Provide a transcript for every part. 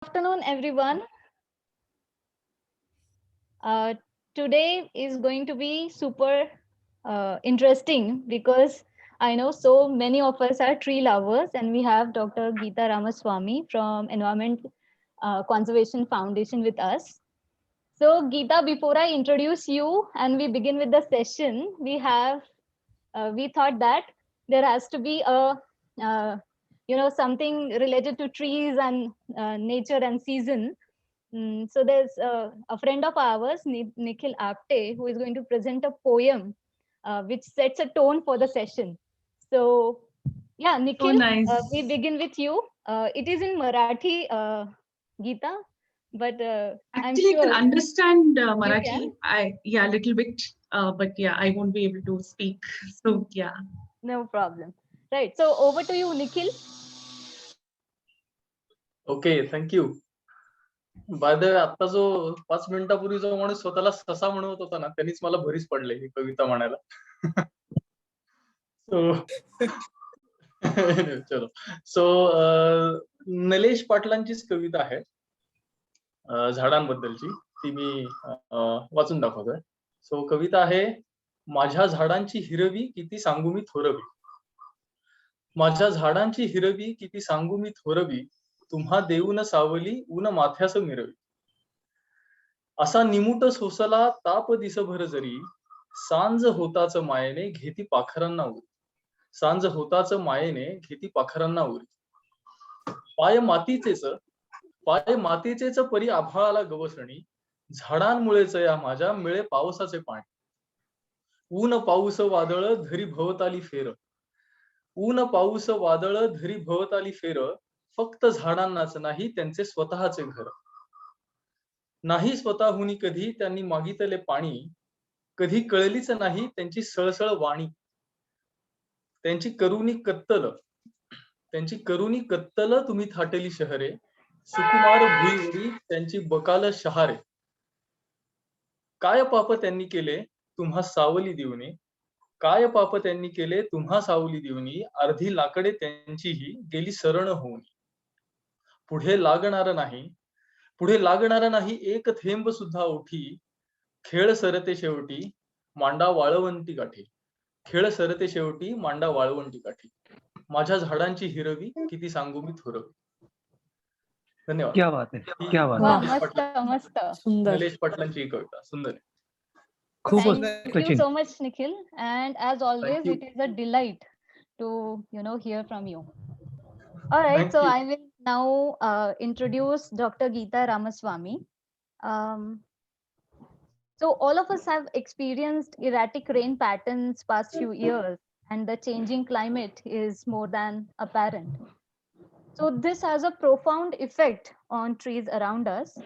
afternoon, everyone. Uh, Today is going to be super interesting because I know so many of us are tree lovers, and we have Dr. Geeta Ramaswamy from Environment Conservation Foundation with us. So, Geeta, before I introduce you and we begin with the session, we thought that there has to be a something related to trees and nature and season. So there's a friend of ours, Nikhil Apte, who is going to present a poem which sets a tone for the session. So yeah, So Nikhil, we nice. begin with you. It is in Marathi, Geeta, but I'm Actually, I can sure understand you Marathi. can. A little bit, but yeah, I won't be able to speak. So yeah. No problem. Right. So over to you, Nikhil. Okay, thank you. By the way, आता जो 5 मिनिटापूर्वी जो माणूस स्वतःला ससा म्हणत होता ना, त्यांनीच मला भरीच पडले ही कविता म्हणायला. सो चलो. सो नलेश पाटलांचीच कविता आहे झाडांबद्दलची. ती मी वाचून दाखवतोय. सो कविता आहे, माझ्या झाडांची हिरवी किती सांगू मी थोरवी. माझ्या झाडांची हिरवी किती सांगू मी थोरवी, तुम्हा देऊन सावली ऊन माथ्यास मिरवी. असा निमुट सोसला ताप दिसभर जरी, सांज होताच मायेने घेती पाखरांना उरी. सांज होताच मायेने घेती पाखरांना उरी. पाय मातीचेच पाय मातीचेच परी आभाळाला गवसणी, झाडांमुळेच या माझ्या मिळे पावसाचे पाणी. ऊन पाऊस वादळ धरी भवताली फेर, ऊन पाऊस वादळ धरी भवताली फेर, फक्त झाडांनाच नाही त्यांचे स्वतःचे घर. नाही स्वतःहुनी कधी त्यांनी मागितले पाणी, कधी कळलीच नाही त्यांची सळसळ वाणी. त्यांची करुणी कत्तल त्यांची करुणी कत्तल तुम्ही थाटली शहरे, सुकुमार भुईवरी त्यांची बकाल शहारे. काय पाप त्यांनी केले तुम्हा सावली देऊनी, काय पाप त्यांनी केले तुम्हा सावली देऊनी, अर्धी लाकडे त्यांचीही गेली शरण होऊन. पुढे लागणार नाही, पुढे लागणार नाही एक थेंब सुद्धा ओठी, खेळ सरते शेवटी मांडा वाळवंटी काठी. खेळ सरते शेवटी मांडा वाळवंटी काठी. माझ्या झाडांची हिरवी किती सांगू मी थोरवी. धन्यवाद. क्या बात है, क्या बात वा, है. मस्त मस्त. सुंदर. नलेश पाटलांची ही कविता सुंदर आहे. खूपच Thank you Sachin. so much, Nikhil. And as always, you. it is a delight to hear from you. All right, Thank so you. I will now introduce Dr. Geeta Ramaswamy. Um, so all of us have experienced erratic rain patterns past few years, and the changing climate is more than apparent. So this has a profound effect on trees around us,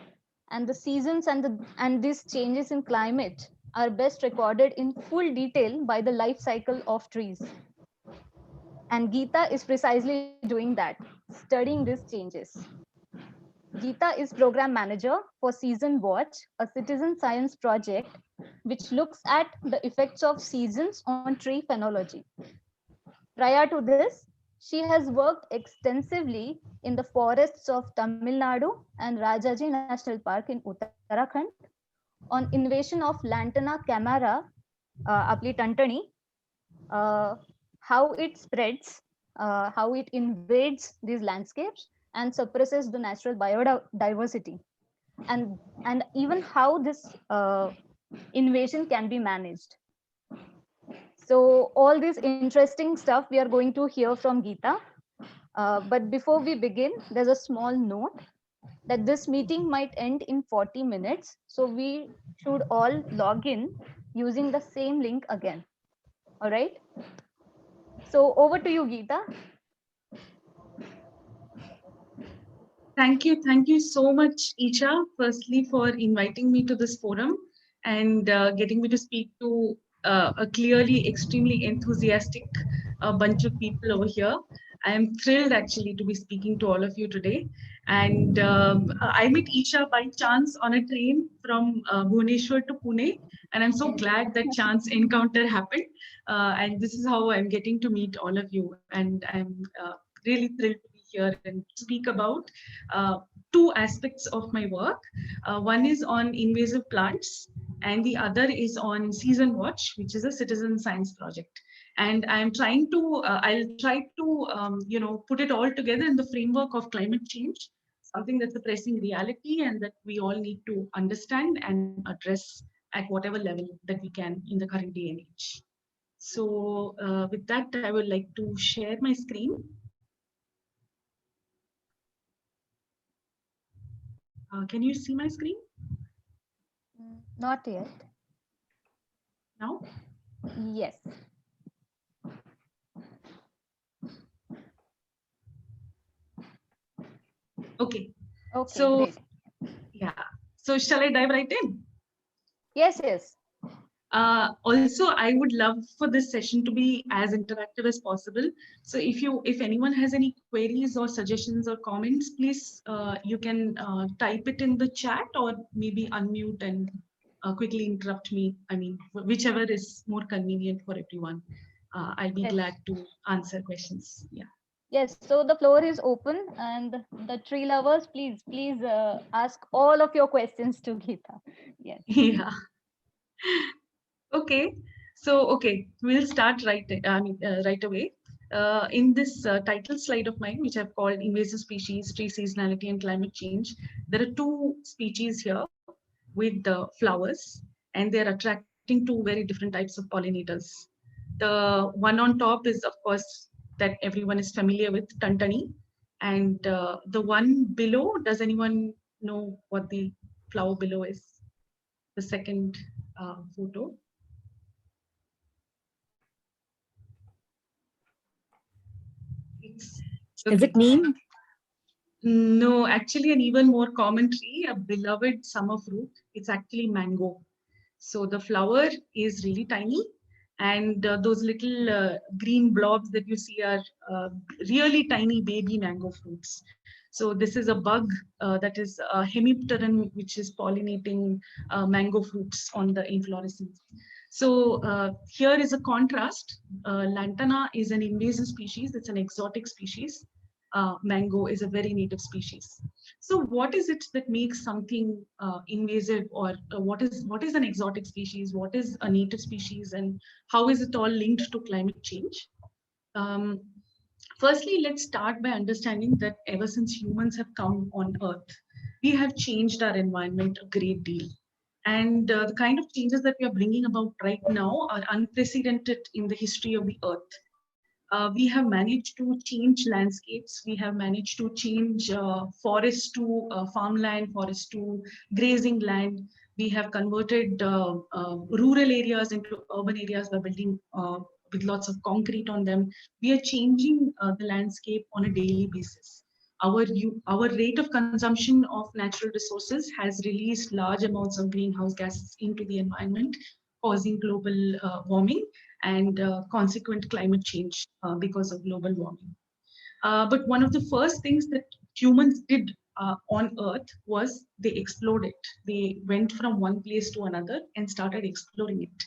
and the seasons and these changes in climate are best recorded in full detail by the life cycle of trees. And Geeta is precisely doing that, studying these changes. Geeta is program manager for Season Watch, a citizen science project which looks at the effects of seasons on tree phenology. Prior to this, she has worked extensively in the forests of Tamil Nadu and Rajaji National Park in Uttarakhand on invasion of Lantana camara, apli tantani, how it spreads, how it invades these landscapes and suppresses the natural biodiversity, and even how this invasion can be managed. So all this interesting stuff we are going to hear from Geeta. But before we begin, there's a small note that this meeting might end in 40 minutes. So we should all log in using the same link again. All right. So over to you, Geeta. Thank you so much, Isha, firstly for inviting me to this forum and getting me to speak to a clearly extremely enthusiastic bunch of people over here. I am thrilled actually to be speaking to all of you today. And I met Isha by chance on a train from Bhubaneswar to Pune. And I'm so glad that chance encounter happened. And this is how I'm getting to meet all of you. And I'm really thrilled to be here and speak about two aspects of my work. One is on invasive plants, and the other is on Season Watch, which is a citizen science project. And I'm trying to, I'll try to, put it all together in the framework of climate change, something that's a pressing reality and that we all need to understand and address at whatever level that we can in the current day and age. So with that, I would like to share my screen. Can you see my screen Not yet. now? Yes. Okay. Okay, So, great. yeah. So shall I dive right in? Yes, yes. Also, I would love for this session to be as interactive as possible. So if anyone has any queries or suggestions or comments, please you can type it in the chat or maybe unmute and quickly interrupt me. I mean, whichever is more convenient for everyone. I'll be Yes. glad to answer questions. Yeah. Yes, so the floor is open, and the tree lovers, please ask all of your questions to Geeta. Yes. Yeah. Okay. So, okay, we'll start right away. In this title slide of mine, which I've called Invasive Species, Tree Seasonality and Climate Change, there are two species here with the flowers, and they're attracting two very different types of pollinators. The one on top is, of course, that everyone is familiar with, Tantani. And the one below, does anyone know what the flower below is? The second photo. Is it neem? No, actually an even more common tree, a beloved summer fruit. It's actually mango. So the flower is really tiny, and those little green blobs that you see are really tiny baby mango fruits. So this is a bug that is a hemipteran, which is pollinating mango fruits on the inflorescence. So here is a contrast. Lantana is an invasive species. It's an exotic species. Mango is a very native species. So what is it that makes something invasive, or what is an exotic species? What is a native species, and how is it all linked to climate change? Firstly, let's start by understanding that ever since humans have come on Earth, we have changed our environment a great deal. And the kind of changes that we are bringing about right now are unprecedented in the history of the Earth. We have managed to change landscapes. We have managed to change forest to farmland, forest to grazing land. We have converted rural areas into urban areas by building with lots of concrete on them. We are changing the landscape on a daily basis. Our rate of consumption of natural resources has released large amounts of greenhouse gases into the environment, causing global warming and consequent climate change because of global warming. But one of the first things that humans did on Earth was they explored it. They went from one place to another and started exploring it.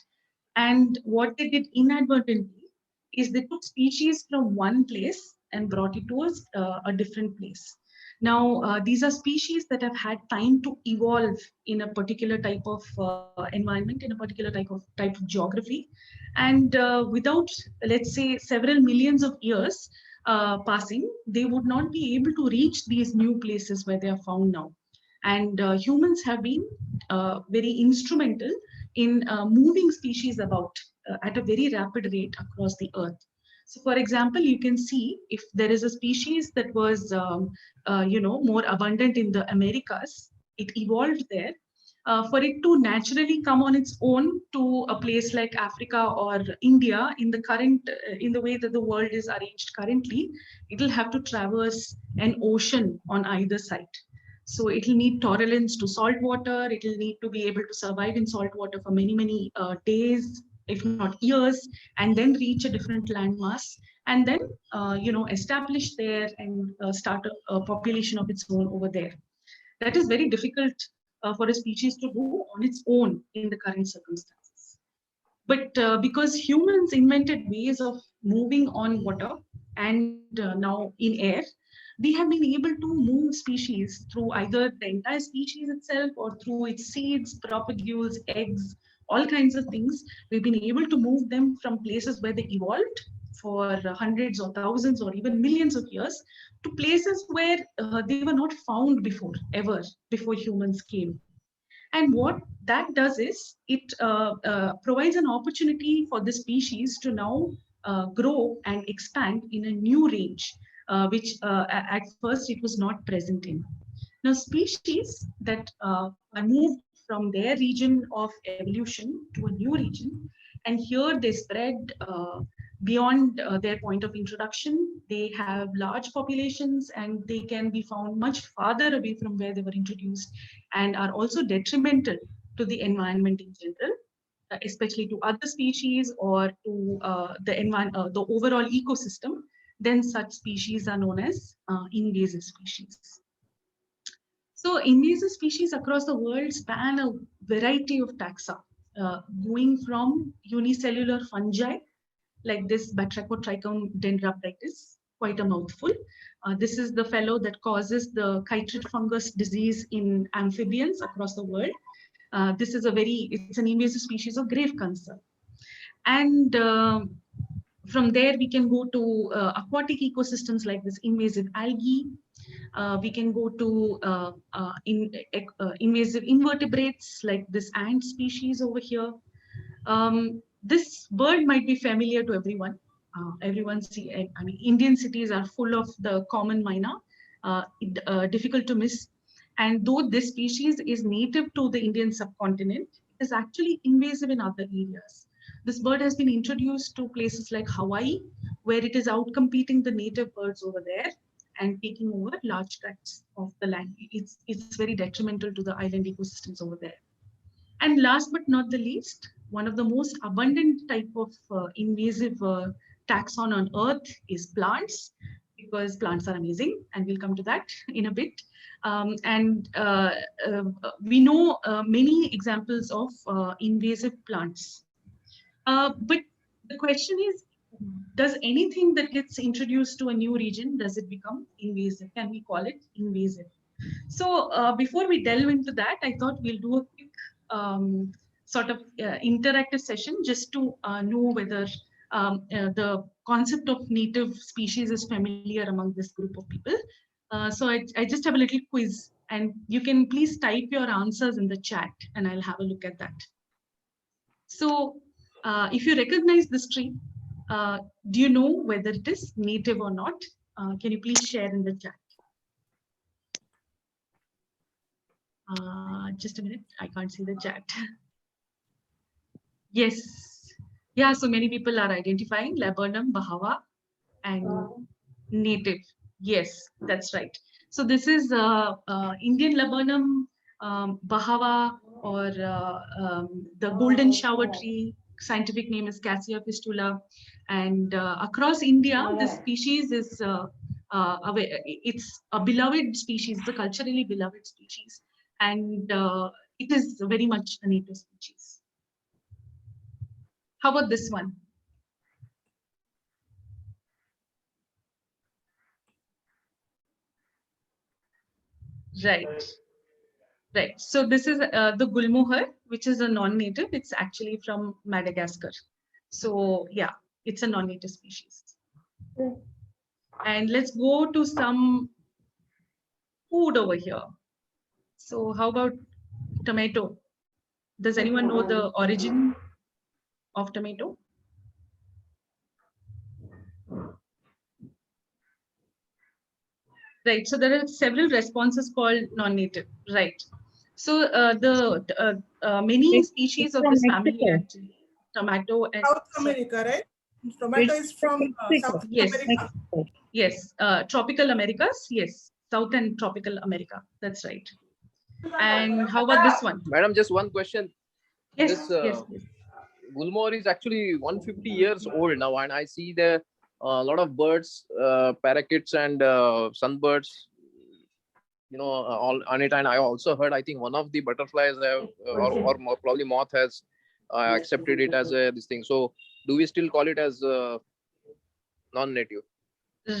And what they did inadvertently is they took species from one place and brought it to a different place. Now, these are species that have had time to evolve in a particular type of environment, in a particular type of geography. And without, let's say, several millions of years passing, they would not be able to reach these new places where they are found now. And humans have been very instrumental in moving species about at a very rapid rate across the Earth. So, for example, you can see if there is a species that was, more abundant in the Americas, it evolved there. For it to naturally come on its own to a place like Africa or India in the way that the world is arranged currently, it will have to traverse an ocean on either side. So it will need tolerance to salt water. It will need to be able to survive in salt water for many, many days, if not years, and then reach a different landmass, and then establish there and start a population of its own over there. That is very difficult for a species to do on its own in the current circumstances. But because humans invented ways of moving on water and now in air, we have been able to move species through either the entire species itself or through its seeds, propagules, eggs, all kinds of things. We've been able to move them from places where they evolved for hundreds or thousands or even millions of years to places where they were not found before, ever, before humans came. And what that does is it provides an opportunity for the species to now grow and expand in a new range, which at first it was not present in. Now, species that are moved from their region of evolution to a new region, and here they spread beyond their point of introduction. They have large populations and they can be found much farther away from where they were introduced and are also detrimental to the environment in general, especially to other species or to the overall ecosystem. Then such species are known as invasive species. So invasive species across the world span a variety of taxa, going from unicellular fungi like this Batrachotrichum dendropritis, quite a mouthful. This is the fellow that causes the chytrid fungus disease in amphibians across the world. This is it's an invasive species of grave concern. And from there, we can go to aquatic ecosystems like this invasive algae. We can go to invasive invertebrates like this ant species over here. This bird might be familiar to everyone. Indian cities are full of the common myna, difficult to miss. And though this species is native to the Indian subcontinent, it is actually invasive in other areas. This bird has been introduced to places like Hawaii, where it is outcompeting the native birds over there and taking over large tracts of the land. It's very detrimental to the island ecosystems over there. And last but not the least, one of the most abundant type of invasive taxon on Earth is plants, because plants are amazing, and we'll come to that in a bit. We know many examples of invasive plants. But the question is, does anything that gets introduced to a new region, does it become invasive? Can we call it invasive? So before we delve into that, I thought we'll do a quick sort of interactive session just to know whether the concept of native species is familiar among this group of people. So I just have a little quiz, and you can please type your answers in the chat and I'll have a look at that. So if you recognize this tree, do you know whether it is native or not? Can you please share in the chat? Just a minute, I can't see the chat. Yes. Yeah, so many people are identifying Laburnum bahava and native. Yes, that's right. So this is Indian Laburnum bahava, or the golden shower tree. Scientific name is Cassia fistula. And across India, this species is it's a beloved species, the culturally beloved species. And it is very much a native species. How about this one? Right. Right. So this is the gulmohar, which is a non-native. It's actually from Madagascar. So yeah, it's a non-native species. And let's go to some food over here. So how about tomato? Does anyone know the origin of tomato? Right. So there are several responses called non-native. Right. So many species of this family actually, tomato and South America, right? Tomato is from South America. Yes, tropical Americas. Yes, South and tropical America. That's right. And how about this one? Madam, just one question. Yes, This yes. Gulmohar is actually 150 years old now, and I see there a lot of birds, parakeets and sunbirds, you know, all on it. And I also heard, I think one of the butterflies have, or probably moth has accepted it as this thing. So do we still call it as non-native?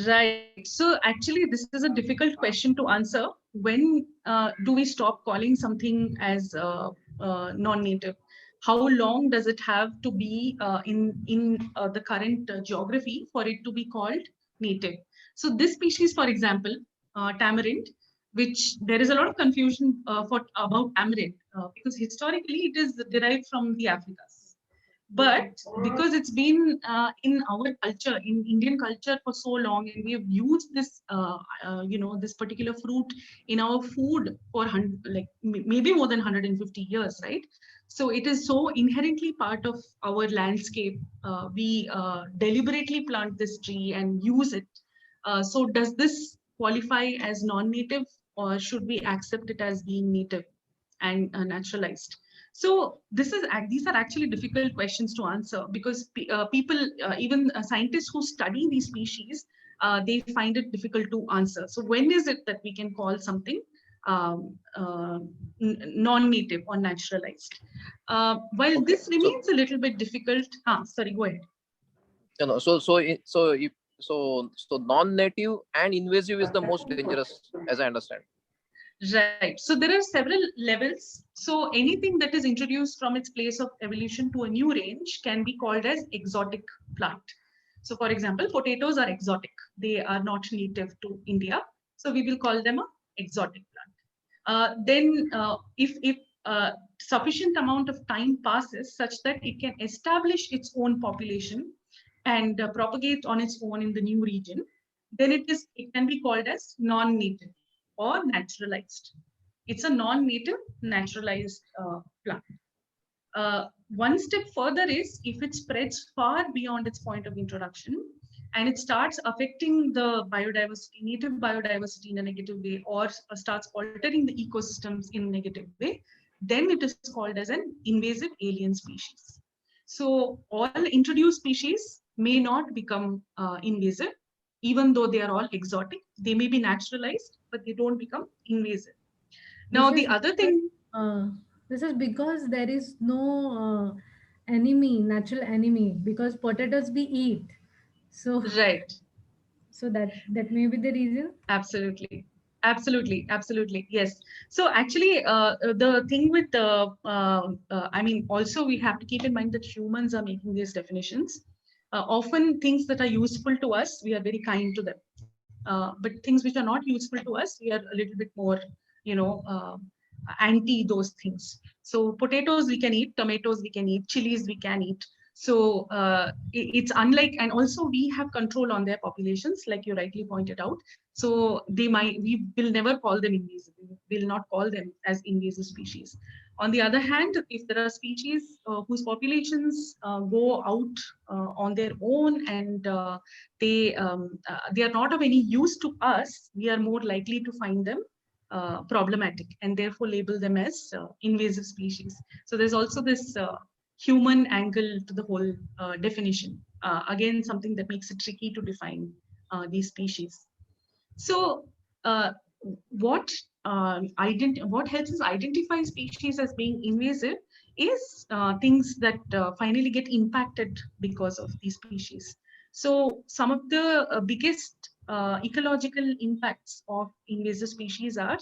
Right. So actually, this is a difficult question to answer. When do we stop calling something as non-native? How long does it have to be in the current geography for it to be called native? So this species, for example, tamarind, which there is a lot of confusion about tamarind because historically it is derived from the Africas. But because it's been in our culture, in Indian culture for so long, and we have used this, this particular fruit in our food for maybe more than 150 years, right? So it is so inherently part of our landscape. We deliberately plant this tree and use it. So does this qualify as non-native, or should we accept it as being native and naturalized? So these are actually difficult questions to answer because people, even scientists who study these species, they find it difficult to answer. So when is it that we can call something non-native or naturalized? While Okay. this remains a little bit difficult, sorry, go ahead. So non-native and invasive is the most dangerous, as I understand. Right. So there are several levels. So anything that is introduced from its place of evolution to a new range can be called as exotic plant. So for example, potatoes are exotic. They are not native to India. So we will call them a exotic plant. Then if sufficient amount of time passes such that it can establish its own population and propagate on its own in the new region, then it can be called as non-native or naturalized. It's a non-native naturalized plant. One step further is if it spreads far beyond its point of introduction and it starts affecting the biodiversity, native biodiversity in a negative way, or starts altering the ecosystems in a negative way, then it is called as an invasive alien species. So all introduced species may not become invasive, even though they are all exotic. They may be naturalized, but they don't become invasive. Now, the other thing. This is because there is no natural enemy, because potatoes we eat. So, Right. So that may be the reason. Absolutely. Absolutely. Yes. So actually, the thing with also we have to keep in mind that humans are making these definitions. Often things that are useful to us, we are very kind to them. But things which are not useful to us, we are a little bit more, anti those things. So potatoes we can eat, tomatoes we can eat, chilies we can eat. So it's unlike, and also we have control on their populations, like you rightly pointed out. So we will never call them invasive. We will not call them as invasive species. On the other hand, if there are species whose populations go out on their own and they are not of any use to us, we are more likely to find them problematic and therefore label them as invasive species. So there's also this human angle to the whole definition. Again, something that makes it tricky to define these species. So what helps us identify species as being invasive is things that finally get impacted because of these species. So some of the biggest ecological impacts of invasive species are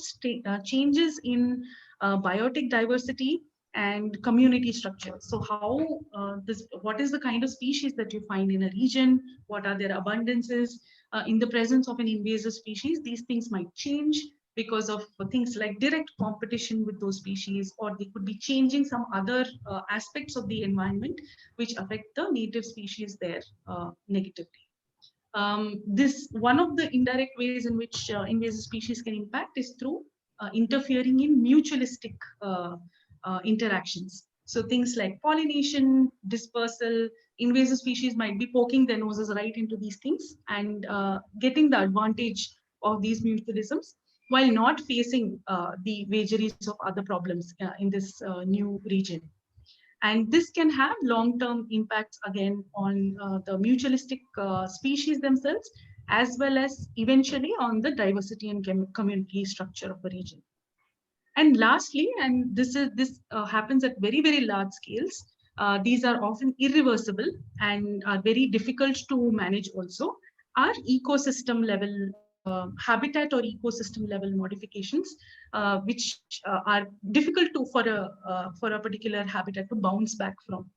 changes in biotic diversity and community structure. So what is the kind of species that you find in a region? What are their abundances? In the presence of an invasive species, these things might change because of things like direct competition with those species, or they could be changing some other aspects of the environment which affect the native species there negatively. This one of the indirect ways in which invasive species can impact is through interfering in mutualistic interactions. So things like pollination, dispersal, invasive species might be poking their noses right into these things and getting the advantage of these mutualisms while not facing the vagaries of other problems in this new region. And this can have long-term impacts again on the mutualistic species themselves, as well as eventually on the diversity and community structure of a region. And lastly, and this happens at very, very large scales, these are often irreversible and are very difficult to manage also. are ecosystem level habitat or ecosystem level modifications, which are difficult to for a particular habitat to bounce back from.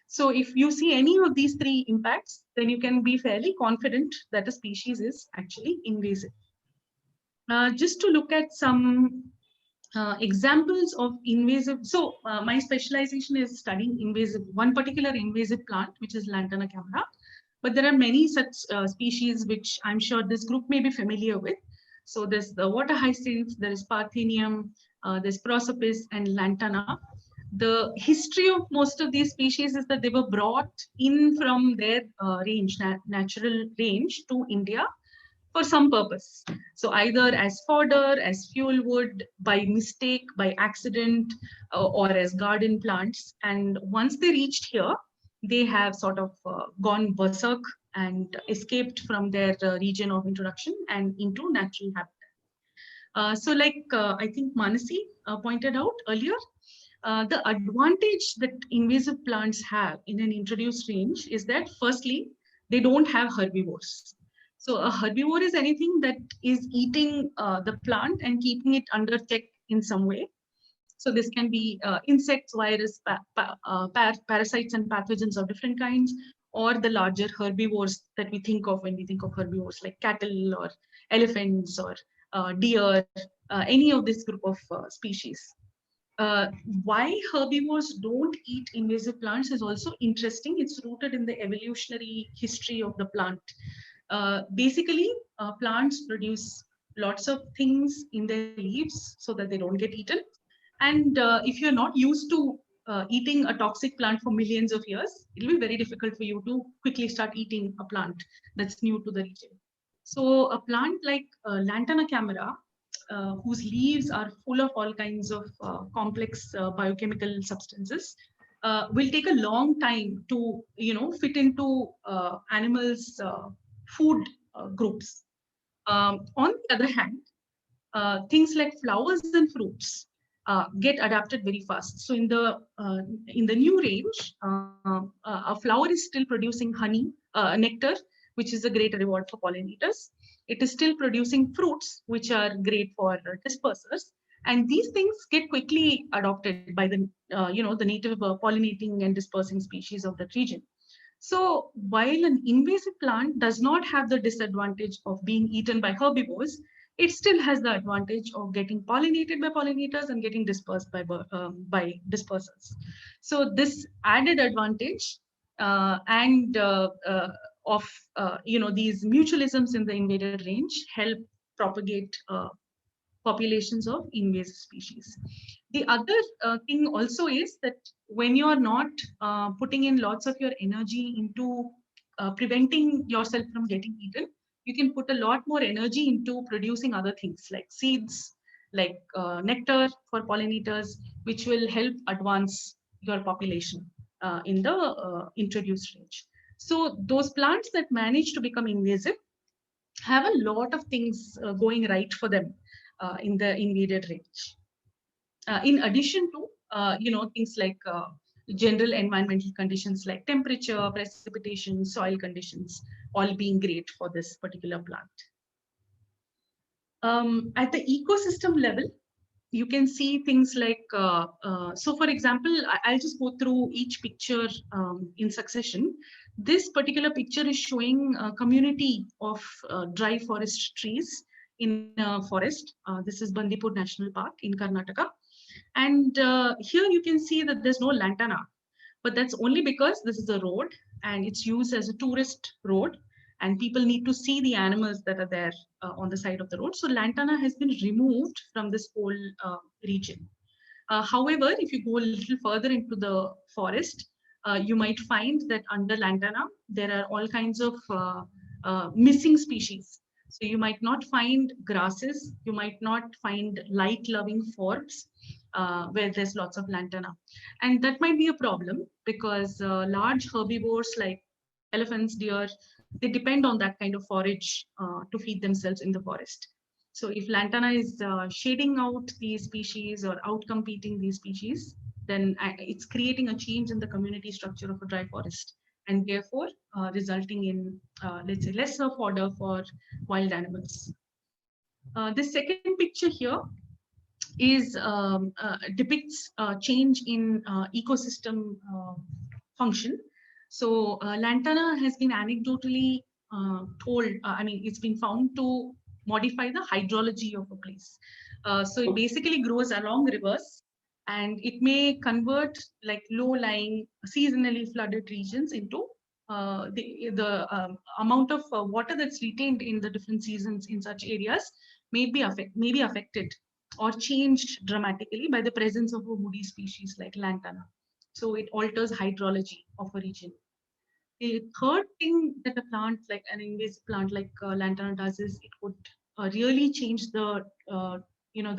So if you see any of these three impacts, then you can be fairly confident that a species is actually invasive. Just to look at some examples of invasive. So my specialization is studying one particular invasive plant, which is Lantana camara. But there are many such species which I'm sure this group may be familiar with. So there's the water hyacinth, there is Parthenium, there's Prosopis and Lantana. The history of most of these species is that they were brought in from their natural range to India for some purpose. So either as fodder, as fuel wood, by mistake, by accident, or as garden plants. And once they reached here, they have sort of gone berserk and escaped from their region of introduction and into natural habitat. So like I think Manasi pointed out earlier, the advantage that invasive plants have in an introduced range is that firstly, they don't have herbivores. So a herbivore is anything that is eating the plant and keeping it under check in some way. So this can be insects, virus, parasites and pathogens of different kinds, or the larger herbivores that we think of when we think of herbivores like cattle or elephants or deer, any of this group of species. Why herbivores don't eat invasive plants is also interesting. It's rooted in the evolutionary history of the plant. Basically, plants produce lots of things in their leaves so that they don't get eaten. And if you're not used to eating a toxic plant for millions of years, it'll be very difficult for you to quickly start eating a plant that's new to the region. So a plant like Lantana camara, whose leaves are full of all kinds of complex biochemical substances, will take a long time to fit into animals' food groups. On the other hand, things like flowers and fruits get adapted very fast. So in the new range, a flower is still producing honey, nectar, which is a great reward for pollinators. It is still producing fruits, which are great for dispersers. And these things get quickly adopted by the the native pollinating and dispersing species of that region. So while an invasive plant does not have the disadvantage of being eaten by herbivores, it still has the advantage of getting pollinated by pollinators and getting dispersed by dispersers. So this added advantage of these mutualisms in the invaded range help propagate populations of invasive species. The other thing also is that when you are not putting in lots of your energy into preventing yourself from getting eaten, you can put a lot more energy into producing other things like seeds, like nectar for pollinators, which will help advance your population in the introduced range. So those plants that manage to become invasive have a lot of things going right for them in the invaded range. In addition to things like general environmental conditions like temperature, precipitation, soil conditions, all being great for this particular plant. At the ecosystem level, you can see things like, so for example, I'll just go through each picture in succession. This particular picture is showing a community of dry forest trees in a forest. This is Bandipur National Park in Karnataka. And here you can see that there's no lantana, but that's only because this is a road and it's used as a tourist road and people need to see the animals that are there on the side of the road. So lantana has been removed from this whole region. However, if you go a little further into the forest, you might find that under lantana, there are all kinds of missing species. So you might not find grasses, you might not find light-loving forbs where there's lots of lantana. And that might be a problem because large herbivores like elephants, deer, they depend on that kind of forage to feed themselves in the forest. So if lantana is shading out these species or outcompeting these species, then it's creating a change in the community structure of a dry forest. and therefore resulting in, let's say, lesser fodder for wild animals. The second picture here is depicts change in ecosystem function. So lantana has been anecdotally told, I mean, it's been found to modify the hydrology of a place. So it basically grows along rivers, and it may convert like low-lying, seasonally flooded regions into the amount of water that's retained in the different seasons in such areas may be affected or changed dramatically by the presence of a woody species like lantana. So it alters hydrology of a region. The third thing that a plant, like an invasive plant like lantana, does is it would really change the the